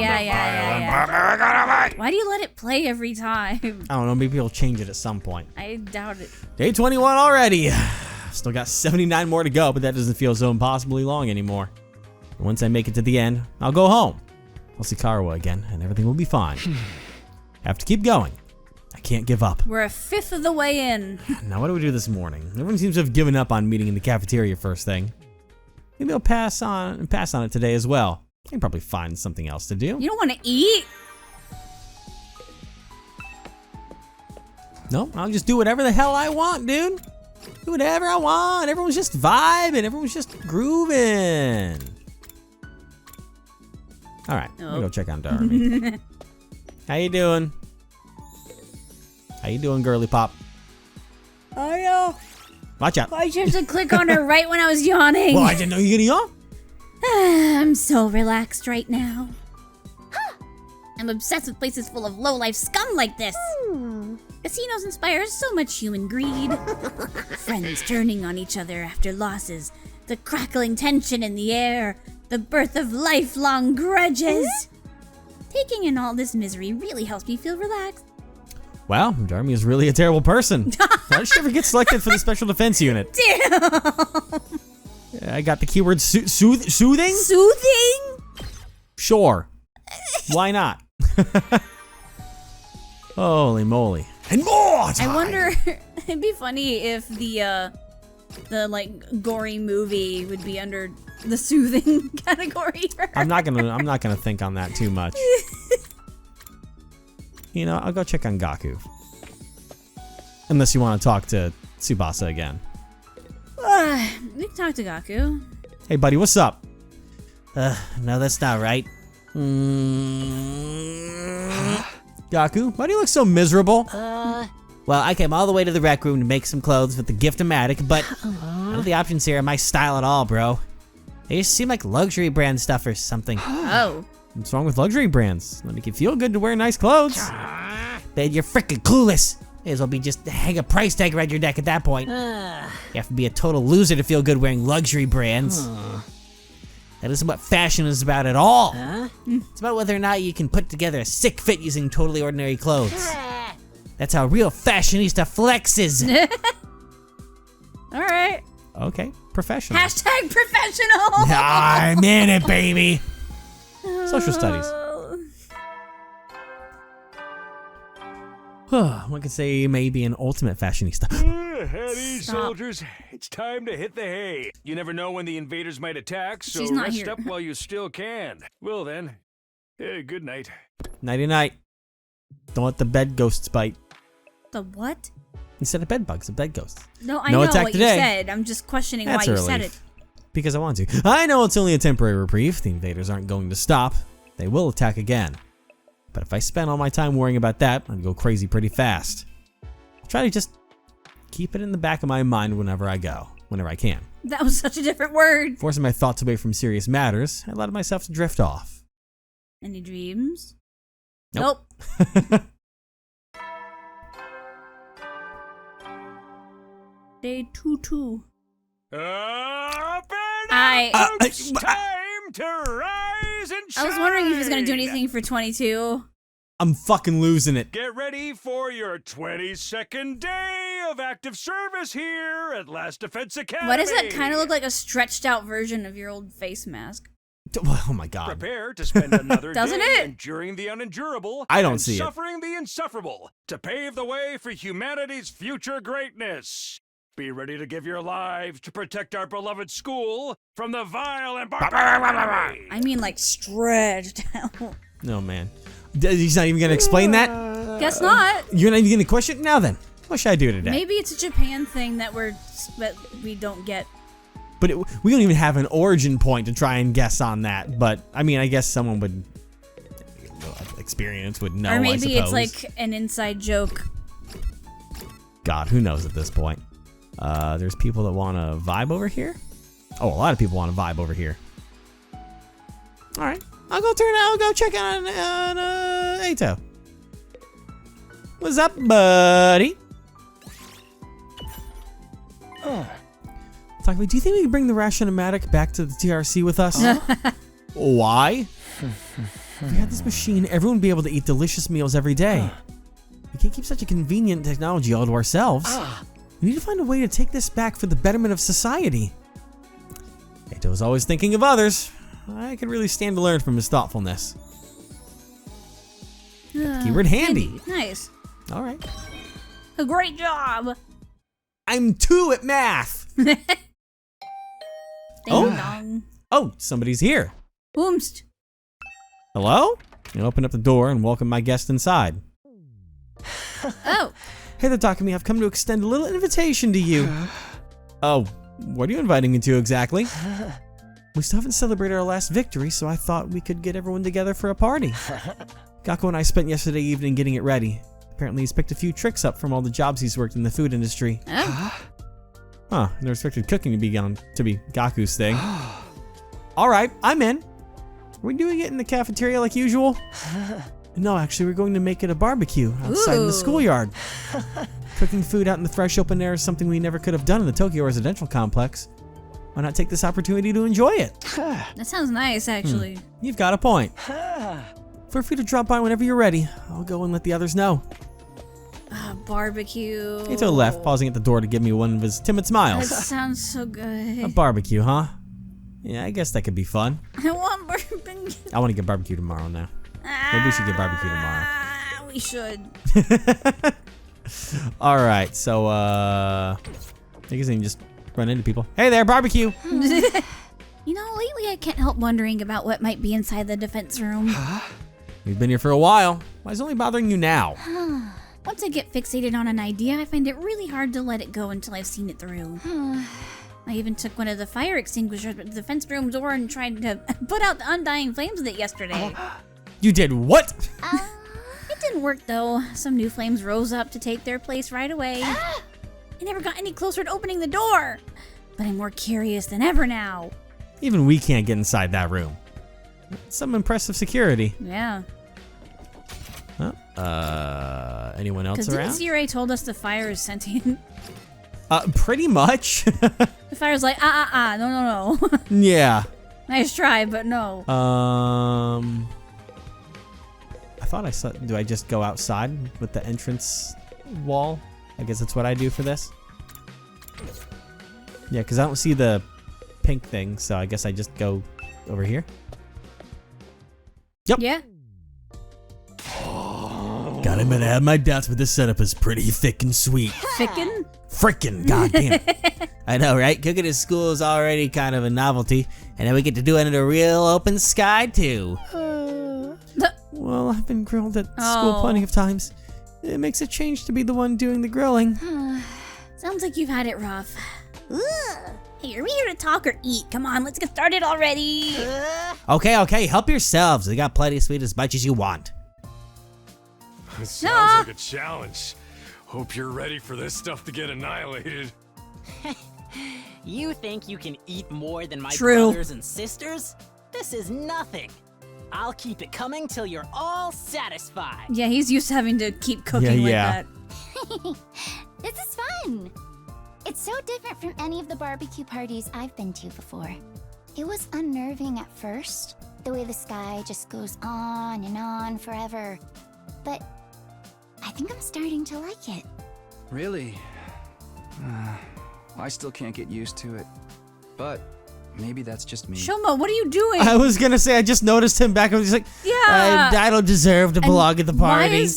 Why do you let it play every time? I don't know, maybe he'll change it at some point. I doubt it. Day 21 already. Still got 79 more to go, but that doesn't feel so impossibly long anymore. Once I make it to the end, I'll go home. I'll see Karawa again, and everything will be fine. Have to keep going. I can't give up. We're a fifth of the way in. Now, what do we do this morning? Everyone seems to have given up on meeting in the cafeteria first thing. Maybe I'll pass on it today as well. I can probably find something else to do. You don't want to eat? No, I'll just do whatever the hell I want, dude. Do whatever I want. Everyone's just vibing. Everyone's just grooving. All right, I'm gonna go check on Darby. How you doing? How you doing, girly pop? Oh no. Watch out. I chose to click on her right when I was yawning. Well, I didn't know you were getting on. I'm so relaxed right now. I'm obsessed with places full of low-life scum like this. Casinos inspire so much human greed. Friends turning on each other after losses, the crackling tension in the air, the birth of lifelong grudges. Taking in all this misery really helps me feel relaxed. Wow, Darby is really a terrible person. How did she ever get selected for the Special Defense Unit? Damn! I got the keyword soothing? Soothing? Sure. Why not? Holy moly. And more time! I wonder, it'd be funny if the like gory movie would be under the soothing category. I'm not gonna think on that too much. You know, I'll go check on Gaku. Unless you want to talk to Tsubasa again. We can talk to Gaku. Hey buddy, what's up? No, that's not right. Gaku, why do you look so miserable? Well, I came all the way to the rec room to make some clothes with the Gift-O-Matic, but none of the options here are my style at all, bro. They just seem like luxury brand stuff or something. Oh. What's wrong with luxury brands? They make you feel good to wear nice clothes. Man, you're freaking clueless. May as well be just hang a price tag around your neck at that point. You have to be a total loser to feel good wearing luxury brands. That isn't what fashion is about at all. It's about whether or not you can put together a sick fit using totally ordinary clothes. That's how real fashionista flexes. All right. Okay, professional. Hashtag professional. I'm in it, baby. Social studies. One could say maybe an ultimate fashionista. Heady, Stop. soldiers. It's time to hit the hay. You never know when the invaders might attack, so She's not rest here. up while you still can. Well then, good night. Nighty night. Don't let the bed ghosts bite. The what? Instead of bed bugs, the bed ghosts. No, I No know attack what today. you said. I'm just questioning That's why a you said relief. it. Because I want to. I know it's only a temporary reprieve. The invaders aren't going to stop. They will attack again. But if I spend all my time worrying about that, I'd go crazy pretty fast. I'll try to just keep it in the back of my mind whenever I can. That was such a different word. Forcing my thoughts away from serious matters, I allowed myself to drift off. Any dreams? Nope. Day 2-2. Up and I it's time to rise and shine. I was wondering if he was gonna do anything for 22. I'm fucking losing it. Get ready for your 22nd day of active service here at Last Defense Academy. Why does that kind of look like a stretched out version of your old face mask? Oh my god. Prepare to spend another Doesn't day it? enduring the unendurable I don't and see it. suffering the insufferable to pave the way for humanity's future greatness. Be ready to give your lives to protect our beloved school from the vile and barbaric. I mean, like stretched out. No, man. He's not even going to explain that? Guess not. You're not even going to question it? Now then, what should I do today? Maybe it's a Japan thing that we don't get. But we don't even have an origin point to try and guess on that. But, I mean, I guess someone would... experience would know, Or maybe I it's suppose. like an inside joke. God, who knows at this point? There's people that want to vibe over here? Oh, a lot of people want to vibe over here. All right. I'll go check on Ato. What's up, buddy? Takumi, do you think we can bring the Rationomatic back to the TRC with us? Why? If we had this machine, everyone would be able to eat delicious meals every day. We can't keep such a convenient technology all to ourselves. We need to find a way to take this back for the betterment of society. Ato is always thinking of others. I could really stand to learn from his thoughtfulness. Keyword handy. Nice. All right. A great job. I'm 2 at math. Ding Oh. dong. Oh, somebody's here. Boomst. Hello? You open up the door and welcome my guest inside. Oh. Hey there, Takumi. I've come to extend a little invitation to you. Oh, what are you inviting me to exactly? We still haven't celebrated our last victory, so I thought we could get everyone together for a party. Gakko and I spent yesterday evening getting it ready. Apparently he's picked a few tricks up from all the jobs he's worked in the food industry. Oh. Huh, never expected cooking to be Gaku's thing. Alright, I'm in. Are we doing it in the cafeteria like usual? No, actually, we're going to make it a barbecue outside in the Ooh. schoolyard. Cooking food out in the fresh open air is something we never could have done in the Tokyo residential complex. Why not take this opportunity to enjoy it? That sounds nice, actually. You've got a point. Feel free to drop by whenever you're ready. I'll go and let the others know. Barbecue. Ato left, pausing at the door to give me one of his timid That smiles. sounds so A good. barbecue, huh? Yeah, I guess that could be fun. I want barbecue. I want to get barbecue tomorrow now. Maybe we should get barbecue tomorrow. We should. Alright, so, I guess I can just run into people. Hey there, barbecue! You know, lately I can't help wondering about what might be inside the defense room. We've been here for a while. Why is it only bothering you now? Once I get fixated on an idea, I find it really hard to let it go until I've seen it through. I even took one of the fire extinguishers at the defense room door and tried to put out the undying flames with it yesterday. You did what? It didn't work though. Some new flames rose up to take their place right away. I never got any closer to opening the door. But I'm more curious than ever now. Even we can't get inside that room. Some impressive security. Yeah. Anyone else Because didn't around? C-Ray told us the fire is sentient? Pretty much. The fire's like, no. Yeah. Nice try, but no. I thought I saw. Do I just go outside with the entrance wall? I guess that's what I do for this. Yeah, because I don't see the pink thing, so I guess I just go over here. Yep. Yeah. Got Gotta admit, I have my doubts, but this setup is pretty thick and sweet. Fickin'? Frickin', goddamn. I know, right? Cooking at school is already kind of a novelty, and then we get to do it under a real open sky, too. Well, I've been grilled at school plenty of times. It makes a change to be the one doing the grilling. Sounds like you've had it rough. Hey, are we here to talk or eat? Come on, let's get started already. Okay, help yourselves. We got plenty of sweet as much as you want. It sounds like a challenge. Hope you're ready for this stuff to get annihilated. You think you can eat more than my True. brothers and sisters? This is nothing. I'll keep it coming till you're all satisfied. Yeah, he's used to having to keep cooking like Yeah. that. This is fun. It's so different from any of the barbecue parties I've been to before. It was unnerving at first, the way the sky just goes on and on forever. But I think I'm starting to like it. Really? I still can't get used to it. But maybe that's just me. Shoma, what are you doing? I was gonna say, I just noticed him back. I was just like, Yeah. I don't deserve to belong at the party.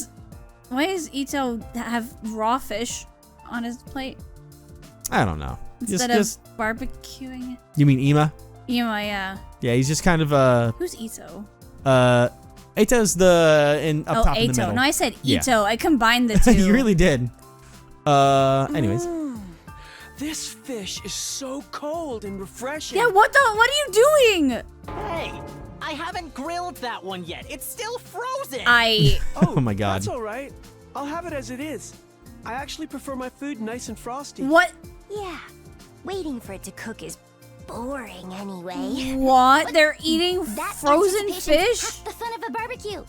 Why does Ito have raw fish on his plate I don't know. instead Just, of barbecuing it? you mean Ima? Ema, yeah. Yeah, he's just kind of Who's Ito? Ito's up top in the Ito. middle. No, I said Yeah. Ito. I combined the two. You really did. Anyways. This fish is so cold and refreshing. Yeah, what are you doing? Hey, I haven't grilled that one yet. It's still frozen. Oh my god. That's all right. I'll have it as it is. I actually prefer my food nice and frosty. What? Yeah, waiting for it to cook is boring anyway. What? They're eating That frozen anticipation's fish? half the fun of a barbecue.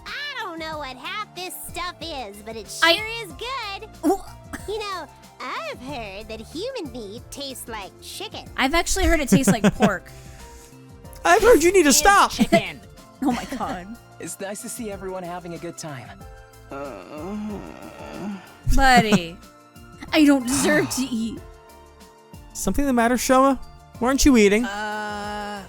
I don't know what half this stuff is, but it I- sure is good. You know, I've heard that human meat tastes like chicken. I've actually heard it tastes like pork. I've heard you need to stop. Chicken. Oh my god. It's nice to see everyone having a good time. Buddy. I don't deserve to eat. Something the matter, Shoma? Weren't you eating? Well.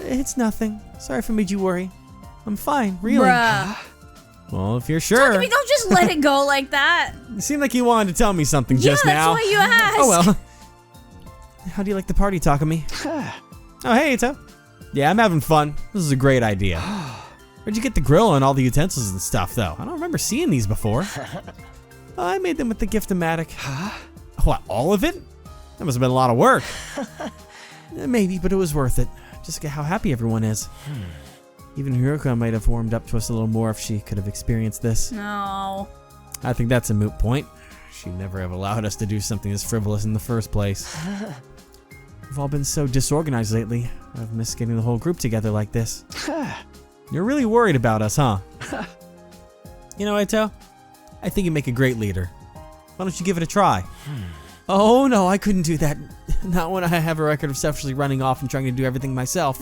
It's nothing. Sorry if I made you worry. I'm fine, really. Bruh. Well, if you're sure. I mean, don't just let it go like that. It seemed like you wanted to tell me something just yeah, now. that's why you asked. Oh well. How do you like the party, Takumi? Oh, hey, Ito. Yeah, I'm having fun. This is a great idea. Where'd you get the grill and all the utensils and stuff, though? I don't remember seeing these before. I made them with the Gift-O-Matic. What, all of it? That must have been a lot of work. Maybe, but it was worth it. Just look at how happy everyone is. Even Hiroka might have warmed up to us a little more if she could have experienced this. No. I think that's a moot point. She'd never have allowed us to do something as frivolous in the first place. We've all been so disorganized lately. I've missed getting the whole group together like this. You're really worried about us, huh? You know, Ito, I think you make a great leader. Why don't you give it a try? Oh no, I couldn't do that. Not when I have a record of selfishly running off and trying to do everything myself.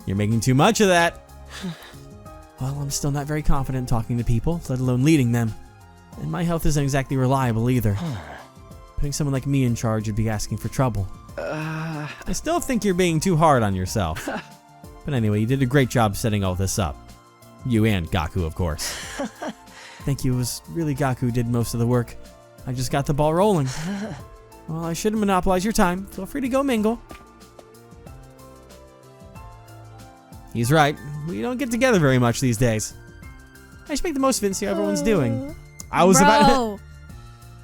You're making too much of that. Well, I'm still not very confident in talking to people, let alone leading them. And my health isn't exactly reliable either. Putting someone like me in charge would be asking for trouble. I still think you're being too hard on yourself. But anyway, you did a great job setting all this up. You and Gaku, of course. Thank you. It was really Gaku who did most of the work. I just got the ball rolling. Well, I shouldn't monopolize your time. Feel free to go mingle. He's right. We don't get together very much these days. I should make the most of it and see how everyone's doing. I was about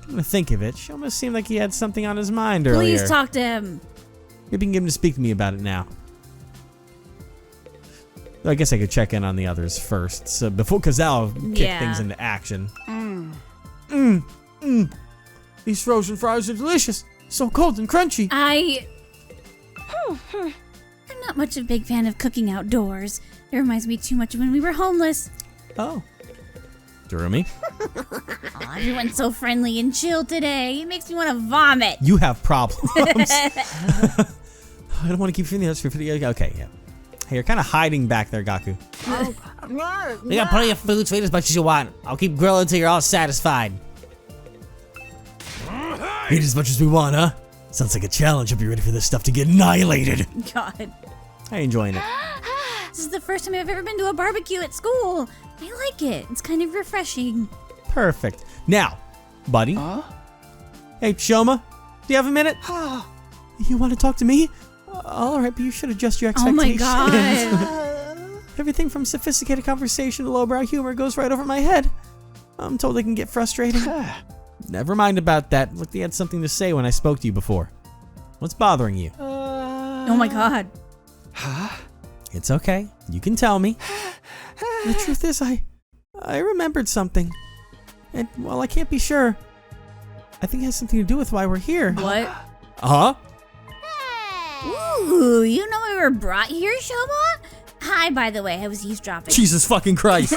to think of it. She almost seemed like he had something on his mind earlier. Please talk to him. Maybe you can get him to speak to me about it now. I guess I could check in on the others first, so before, because that'll kick things into action. These frozen fries are delicious. So cold and crunchy. I'm not much of a big fan of cooking outdoors. It reminds me too much of when we were homeless. Oh. Durumi? Aw, everyone's so friendly and chill today. It makes me want to vomit. You have problems. I don't want to keep feeling this for video. Okay, yeah. Hey, you're kind of hiding back there, Gaku. We got plenty of food, so eat as much as you want. I'll keep grilling until you're all satisfied. Eat as much as we want, huh? Sounds like a challenge. Hope you're ready for this stuff to get annihilated. God. I enjoying it. This is the first time I've ever been to a barbecue at school. I like it. It's kind of refreshing. Perfect. Now, buddy. Hey, Shoma, do you have a minute? You want to talk to me? All right, but you should adjust your Oh my expectations. god. Everything from sophisticated conversation to lowbrow humor goes right over my head. I'm told it can get frustrating. Never mind about that. Look, you had something to say when I spoke to you before. What's bothering you? Oh my god. It's okay. You can tell me. The truth is, I remembered something. And while I can't be sure, I think it has something to do with why we're here. What? Huh? Ooh, you know we were brought here, Shoma? Hi, by the way, I was eavesdropping. Jesus fucking Christ.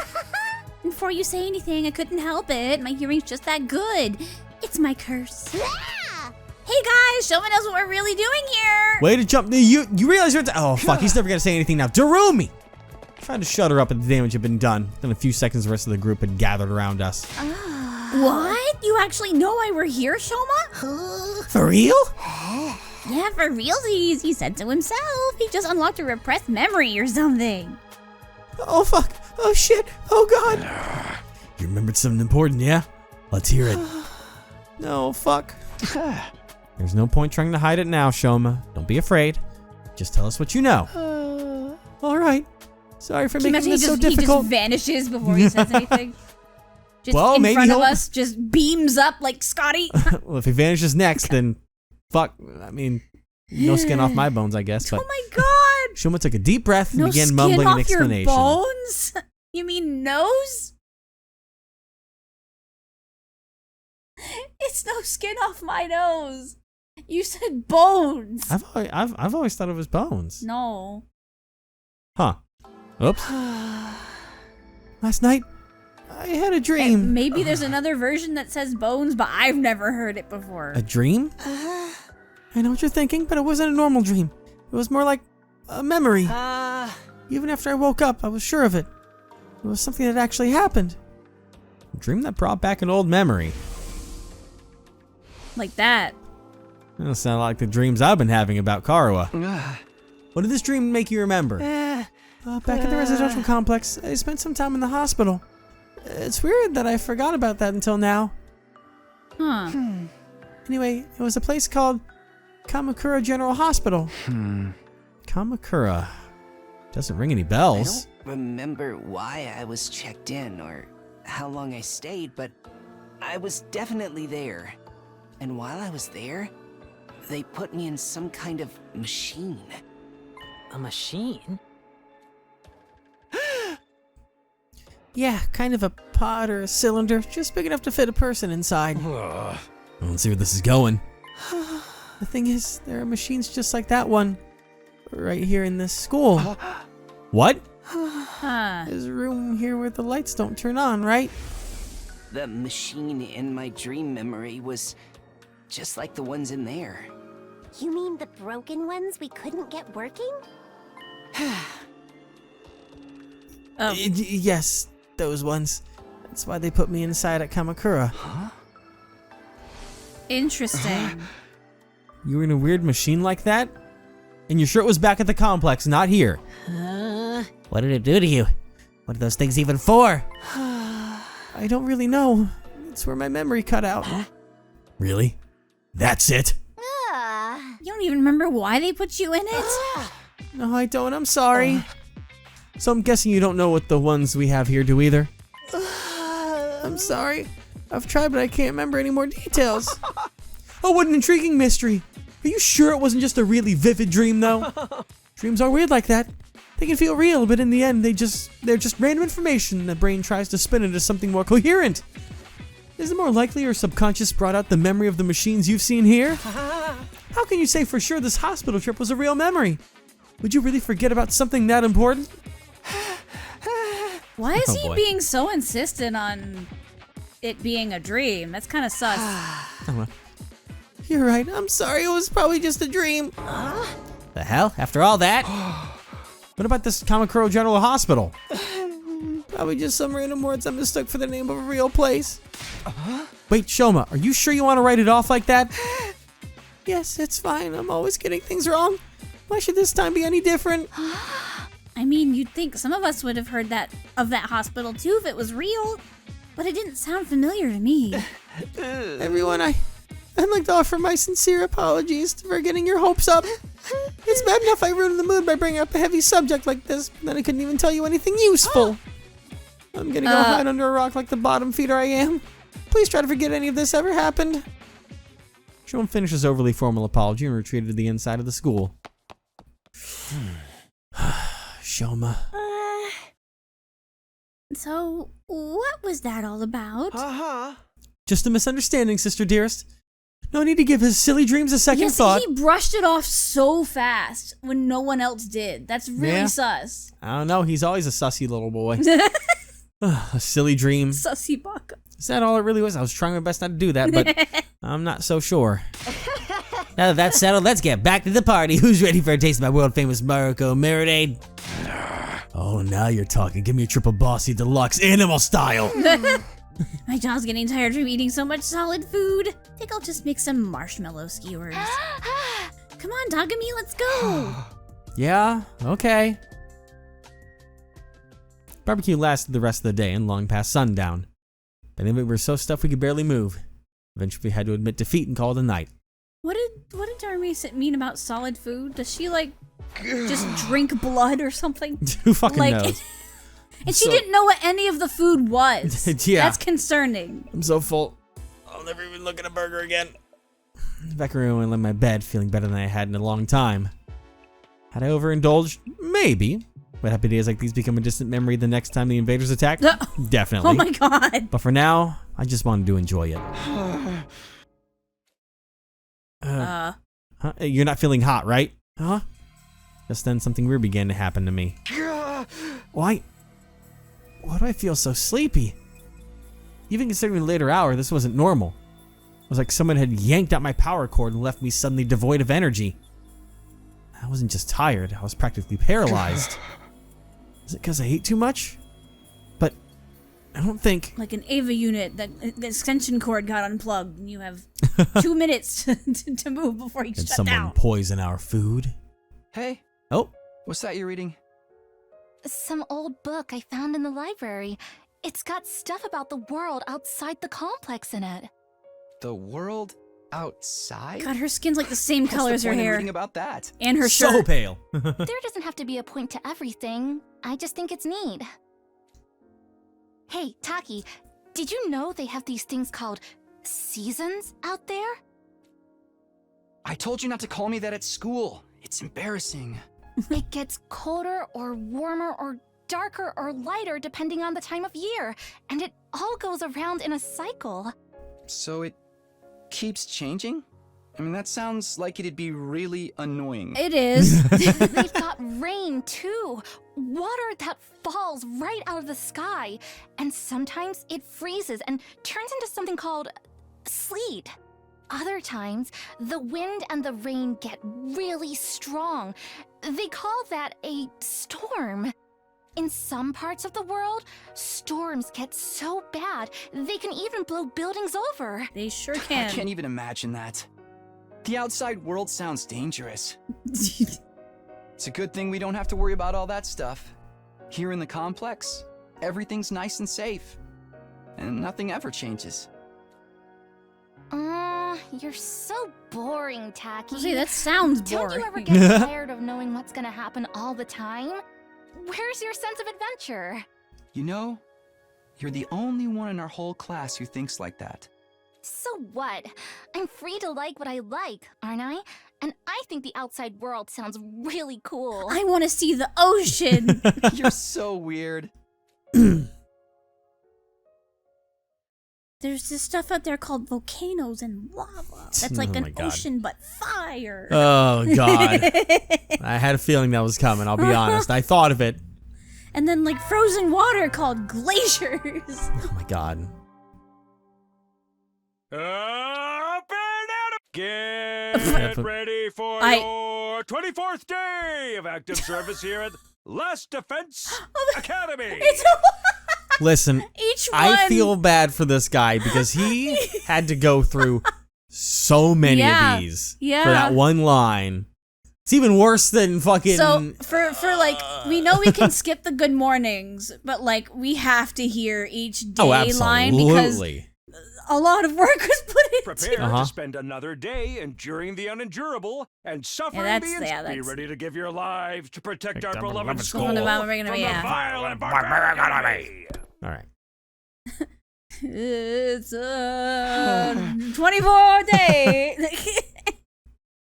Before you say anything, I couldn't help it. My hearing's just that good. It's my curse. Hey guys, Shoma knows what we're really doing here. Way to jump. You realize you're oh fuck, he's never gonna say anything now. Darumi! Trying to shut her up at the damage had been done. Then a few seconds the rest of the group had gathered around us. What? You actually know why we're here, Shoma? For real? Yeah, for realsies. He said so himself. He just unlocked a repressed memory or something. Oh fuck. Oh shit. Oh god. You remembered something important, yeah? Let's hear it. No, fuck. There's no point trying to hide it now, Shoma. Don't be afraid. Just tell us what you know. All right. Sorry for making this so difficult. He just vanishes before he says anything. Just Well, in maybe front of he'll- us, just beams up like Scotty. Well, if he vanishes next, then fuck. I mean, no skin off my bones, I guess. But Oh my god! Shoma took a deep breath and No began skin mumbling off an explanation. your bones? You mean nose? It's no skin off my nose. You said bones. I've always thought it was bones. No. Huh. Oops. Last night, I had a dream. Maybe there's another version that says bones, but I've never heard it before. A dream? I know what you're thinking, but it wasn't a normal dream. It was more like a memory. Even after I woke up, I was sure of it. It was something that actually happened. A dream that brought back an old memory. Like that. That sound like the dreams I've been having about Karawa. What did this dream make you remember? Back at the residential complex, I spent some time in the hospital. It's weird that I forgot about that until now. Huh. Anyway, it was a place called Kamakura General Hospital. Kamakura. Doesn't ring any I bells. don't remember why I was checked in or how long I stayed, but I was definitely there. And while I was there, they put me in some kind of machine. A machine? Yeah, kind of a pod or a cylinder, just big enough to fit a person inside. Let's see where this is going. The thing is, there are machines just like that one right here in this school. What? Huh. There's a room here where the lights don't turn on, right? The machine in my dream memory was just like the ones in there. You mean the broken ones we couldn't get working? Yes, those ones. That's why they put me inside at Kamakura. Interesting. You were in a weird machine like that? And you're sure it was back at the complex, not here? What did it do to you? What are those things even for? I don't really know. It's where my memory cut out. Really? That's it? You don't even remember why they put you in it? No, I don't. I'm sorry. So I'm guessing you don't know what the ones we have here do either? I'm sorry. I've tried, but I can't remember any more details. Oh, what an intriguing mystery. Are you sure it wasn't just a really vivid dream, though? Dreams are weird like that. They can feel real, but in the end, they're just random information the brain tries to spin into something more coherent. Is it more likely your subconscious brought out the memory of the machines you've seen here? How can you say for sure this hospital trip was a real memory? Would you really forget about something that important? Why is Oh, he boy. being so insistent on it being a dream? That's kind of sus. You're right. I'm sorry. It was probably just a dream. The hell? After all that? What about this Kamakura General Hospital? Probably just some random words I mistook for the name of a real place. Wait, Shoma, are you sure you want to write it off like that? Yes, it's fine. I'm always getting things wrong. Why should this time be any different? I mean, you'd think some of us would have heard of that hospital too if it was real, but it didn't sound familiar to me. Everyone, I'd like to offer my sincere apologies for getting your hopes up. It's bad enough I ruined the mood by bringing up a heavy subject like this, but then I couldn't even tell you anything useful. I'm gonna go hide under a rock like the bottom feeder I am. Please try to forget any of this ever happened. Shoma finished his overly formal apology and retreated to the inside of the school. Shoma. So, what was that all about? Just a misunderstanding, sister dearest. No need to give his silly dreams a second thought. He brushed it off so fast when no one else did. That's really sus. I don't know, he's always a sussy little boy. A silly dream. Sussy baka. Is that all it really was? I was trying my best not to do that, but I'm not so sure. Now that that's settled, let's get back to the party. Who's ready for a taste of my world-famous Mariko marinade? Oh, now you're talking. Give me a triple bossy deluxe animal style. My jaw's getting tired from eating so much solid food. Think I'll just make some marshmallow skewers. Come on, Dogami, let's go. Yeah, okay. Barbecue lasted the rest of the day and long past sundown. By then we were so stuffed we could barely move. Eventually we had to admit defeat and call it a night. What did Darmi mean about solid food? Does she like just drink blood or something? Who fucking knows? And she didn't know what any of the food was. Yeah. That's concerning. I'm so full. I'll never even look at a burger again. Back in my room and lay in my bed, feeling better than I had in a long time. Had I overindulged? Maybe. Would happy days like these become a distant memory the next time the invaders attack? Definitely. Oh my god. But for now, I just wanted to enjoy it. Huh? You're not feeling hot, right? Huh? Just then something weird began to happen to me. Why do I feel so sleepy? Even considering the later hour, this wasn't normal. It was like someone had yanked out my power cord and left me suddenly devoid of energy. I wasn't just tired, I was practically paralyzed. Is it because I ate too much? But I don't think... Like an Ava unit, the extension cord got unplugged and you have 2 minutes to move before you Did shut someone down. poison our food? Hey. Oh. What's that you're reading? Some old book I found in the library. It's got stuff about the world outside the complex in it. The world outside? God, her skin's like the same color as her What's the point in hair. reading about that? And her So shirt. pale. There doesn't have to be a point to everything. I just think it's neat. Hey, Taki, did you know they have these things called seasons out there? I told you not to call me that at school. It's embarrassing. It gets colder or warmer or darker or lighter depending on the time of year, and it all goes around in a cycle. So it keeps changing? I mean, that sounds like it'd be really annoying. It is. They've got rain too. Water that falls right out of the sky. And sometimes it freezes and turns into something called sleet. Other times, the wind and the rain get really strong. They call that a storm. In some parts of the world, storms get so bad, they can even blow buildings over. They sure I can. can't even imagine that. The outside world sounds dangerous. It's a good thing we don't have to worry about all that stuff. Here in the complex, everything's nice and safe. And nothing ever changes. You're so boring, Taki. See, that sounds Don't boring. you ever get tired of knowing what's gonna happen all the time? Where's your sense of adventure? You know, you're the only one in our whole class who thinks like that. So what? I'm free to like what I like, aren't I? And I think the outside world sounds really cool. I want to see the ocean. You're so weird. There's this stuff out there called volcanoes and lava. That's like Oh my an God. ocean but fire. Oh, God. I had a feeling that was coming, I'll be honest. I thought of it. And then like frozen water called glaciers. Oh, my God. Up and out! Get ready for your 24th day of active service here at Last Defense Academy. Listen, Each one. I feel bad for this guy because he had to go through so many of these for that one line. It's even worse than fucking. So for like, we know we can skip the good mornings, but like we have to hear each day line because a lot of work was put into it. Prepare to spend another day enduring the unendurable and suffering Be ready to give your lives to protect our beloved school from the vile and barbaric enemy. All right. It's a 24-day.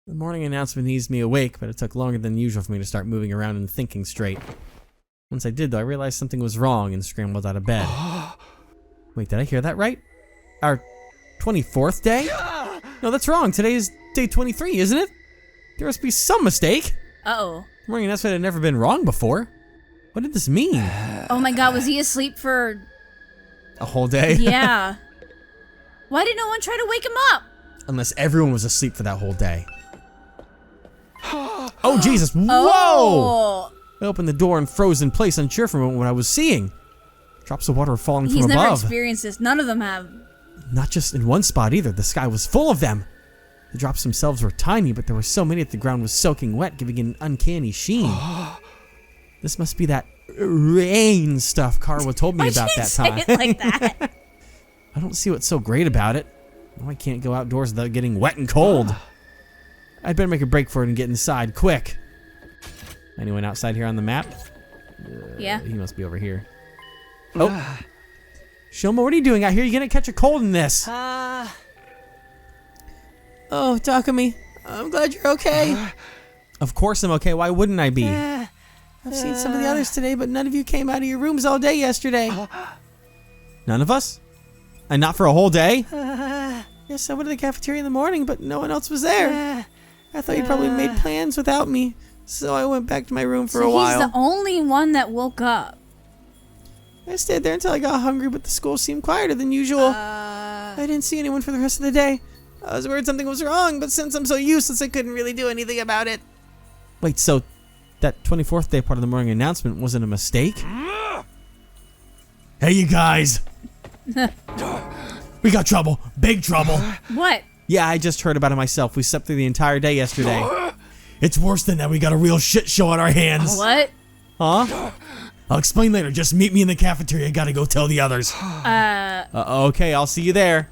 The morning announcement eased me awake, but it took longer than usual for me to start moving around and thinking straight. Once I did, though, I realized something was wrong and scrambled out of bed. Wait, did I hear that right? Our 24th day? No, that's wrong. Today is day 23, isn't it? There must be some mistake. Uh-oh. The morning announcement had never been wrong before. What did this mean? Oh my god, was he asleep for... a whole day? Yeah. Why did no one try to wake him up? Unless everyone was asleep for that whole day. Oh, Jesus. Whoa! Oh. I opened the door and froze in place, unsure from what I was seeing. Drops of water were falling from He's above. never experienced this. None of them have. Not just in one spot either. The sky was full of them. The drops themselves were tiny, but there were so many that the ground was soaking wet, giving it an uncanny sheen. This must be that rain stuff Carwa told me about that time. Why'd you say it like that? I don't see what's so great about it. Oh, I can't go outdoors without getting wet and cold. I'd better make a break for it and get inside, quick. Anyone outside here on the map? Yeah. He must be over here. Oh. Shoma, what are you doing out here? You're gonna catch a cold in this. Oh, Takumi, I'm glad you're okay. Of course I'm okay. Why wouldn't I be? I've seen some of the others today, but none of you came out of your rooms all day yesterday. None of us? And not for a whole day? Yes, I went to the cafeteria in the morning, but no one else was there. I thought you probably made plans without me, so I went back to my room for a while. He's the only one that woke up. I stayed there until I got hungry, but the school seemed quieter than usual. I didn't see anyone for the rest of the day. I was worried something was wrong, but since I'm so useless, I couldn't really do anything about it. Wait, so that 24th day part of the morning announcement wasn't a mistake? Hey, you guys. We got trouble. Big trouble. What? Yeah, I just heard about it myself. We slept through the entire day yesterday. It's worse than that. We got a real shit show on our hands. What? Huh? I'll explain later. Just meet me in the cafeteria. I gotta go tell the others. Okay, I'll see you there.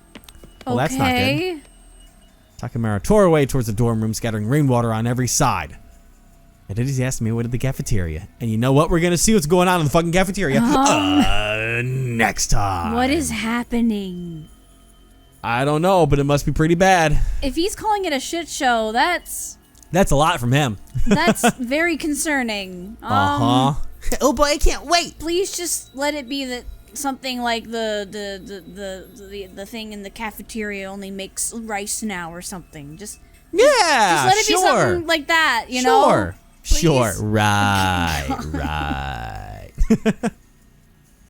Well, that's not good. Takemura tore away towards the dorm room, scattering rainwater on every side. And Diddy's asked me what at the cafeteria. And you know what? We're gonna see what's going on in the fucking cafeteria next time. What is happening? I don't know, but it must be pretty bad. If he's calling it a shit show, that's a lot from him. That's very concerning. Oh boy, I can't wait. Please just let it be that something like the thing in the cafeteria only makes rice now or something. Just let it be something like that, you know? Sure. Right.